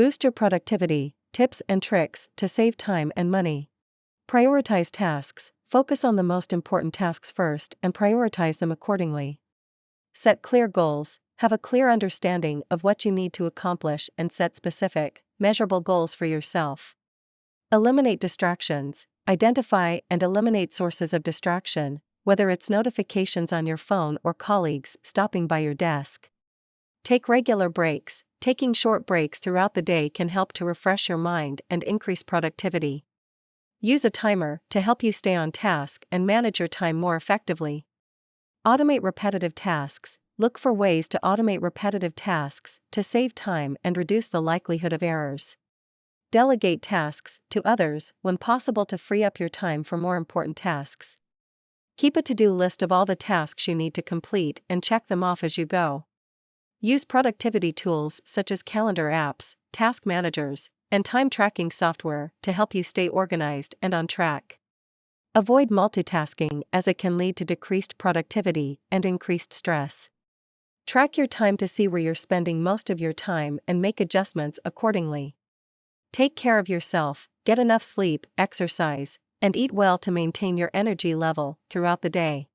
Boost your productivity, tips and tricks to save time and money. Prioritize tasks, focus on the most important tasks first and prioritize them accordingly. Set clear goals, have a clear understanding of what you need to accomplish and set specific, measurable goals for yourself. Eliminate distractions, identify and eliminate sources of distraction, whether it's notifications on your phone or colleagues stopping by your desk. Take regular breaks. Taking short breaks throughout the day can help to refresh your mind and increase productivity. Use a timer to help you stay on task and manage your time more effectively. Automate repetitive tasks. Look for ways to automate repetitive tasks to save time and reduce the likelihood of errors. Delegate tasks to others when possible to free up your time for more important tasks. Keep a to-do list of all the tasks you need to complete and check them off as you go. Use productivity tools such as calendar apps, task managers, and time tracking software to help you stay organized and on track. Avoid multitasking as it can lead to decreased productivity and increased stress. Track your time to see where you're spending most of your time and make adjustments accordingly. Take care of yourself, get enough sleep, exercise, and eat well to maintain your energy level throughout the day.